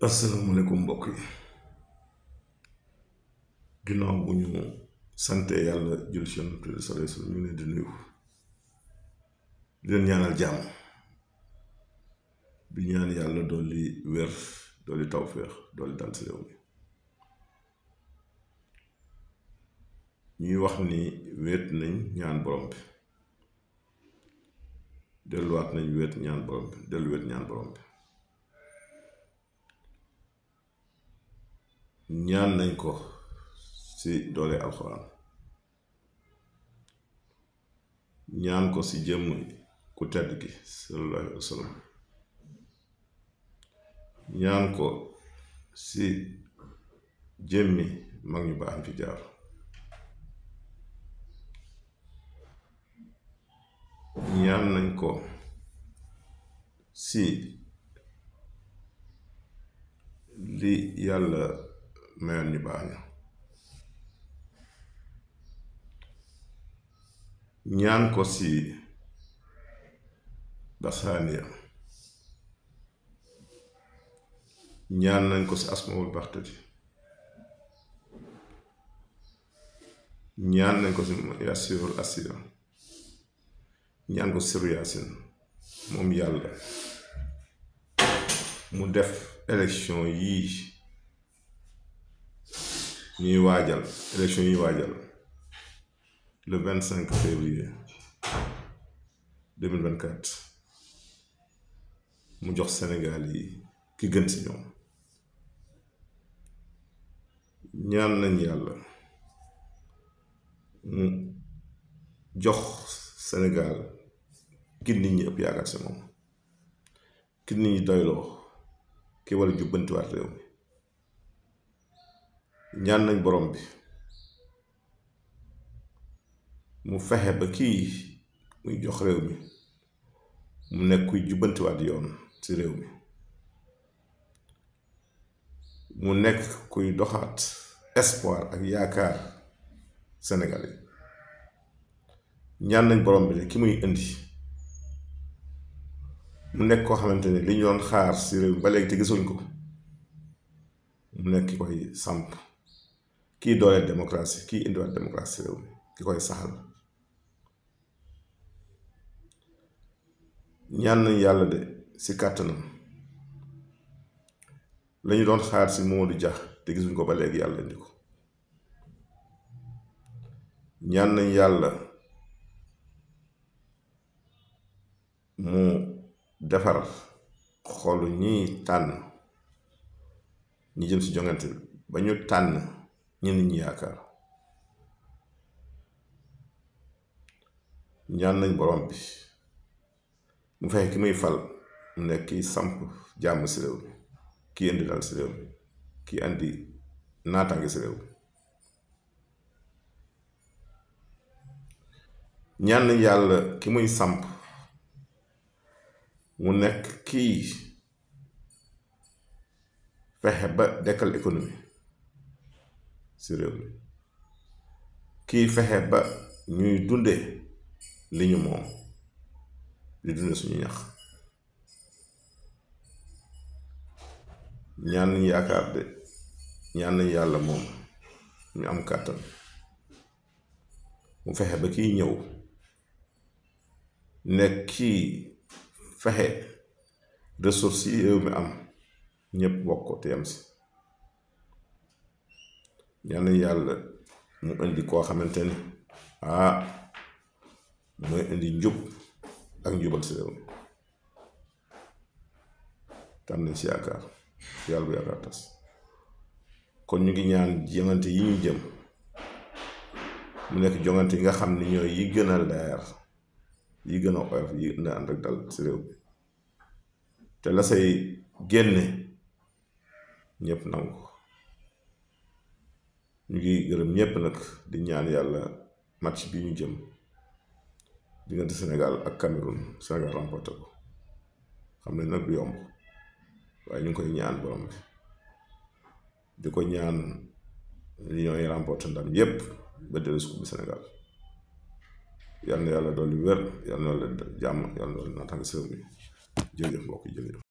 asalaamaaleykum mbokk yi ginnaaw bu ñu sante yàlla jël ci Yonent bi sallallahu alayhi wa sallam ñu leen di nuyu di leen ñaanal jàmm di ñaan yàlla dolli wér dolli tawféex dolli dal ci réew mi ñuy wax ni wéet nañ ñaan borom bi delluwaat nañ wéet ñaan borom bi dellu wéet ñaan borom bi ñaan nañ ko ci doole alxuraan ñaan ko ci jëmm ku tedd gi sallallahu alayhi wa sallam ñaan ko ci jëmmi mag ñu baax fi jaar ñaan nañ ko ci li yàlla mayoon ñu baax na ñaan ko ci dasaaniya ñaan nañ ko ci asmaul baxtati ñaan nañ ko ci yaasirul asira ñaan ko siru yaasin moom yàlla mu def élection yii ñuy waajal le 25 février 2024 mu jox Sénégal yi ki gën ci ñoom ñaan nañ yàlla mu jox Sénégal ki nit ñi ëpp yaakaar ci moom ki nit ñi doyloo ki war a jubbantiwaat réew mi ñaan nañ borom bi mu fexe ba kii muy jox réew mi mu nekk kuy jubbantiwaat yoon ci réew mi mu nekk kuy doxaat espoir ak yaakaar Sénégal yi ñaan nañ borom bi ne ki muy indi mu nekk koo xamante ne li ñu doon xaar ci réew mi ba léegi te gisuñ ko mu nekk ki koy samp kii dooleel démocratie kii indiwaat démocratie ci réew mi ki koy saxal ñaan nañ yàlla de ci kàttanam lañu doon xaar ci Mamadou Dia te gisuñ ko ba léegi yàlla indi ko ñaan nañ yàlla mu defar xolu ñiy tànn ñi jëm ci joŋante ba ñu tànn ñi nit ñi yaakaar ñaan nañ borom bi mu fexe ki muy fal mu nekk kiy samp jàmm ci réew mi kii indi dal ci réew mi kii indi naataange ci réew mi ñaan nañ yàlla ki muy samp mu nekk kii fexe ba dekkal économie ci réew mi kii fexe ba ñuy dunde li ñu moom di dunde suñu ñax ñaan nañ yaakaar de ñaan nañ yàlla moom ñu am kàttan mu fexe ba kiy ñëw nekk kii fexe ressources yi réew mi am ñépp bokk ko te yam si ñaan nañ yàlla mu indi koo xamante ni mooy indi njub ak njubal si réew mi tam nañ si yaakaar yàlla bu yaakaar tas kon ñu ngi ñaan joŋante yi ñu jëm mu nekk joŋante yi nga xam ni ñooy yi gën a leer yi gën a oyof yi na ànd ak dal si réew mi te la say génne ñëpp nangu ñu ngi gërëm ñëpp nag di ñaan yàlla match bi ñu jëm diggante Sénégal ak Cameroun Sénégal remporté ko xam ne nag du yomb waaye ñu ngi koy ñaan borom bi di ko ñaan li ñooy remporté ndam yépp ba dellu si coupe du Sénégal yal na yàlla dolli wér yal na yàlla jàmm yal na yàlla naataange réew mi jërëjëf mbokk yi jërëjëf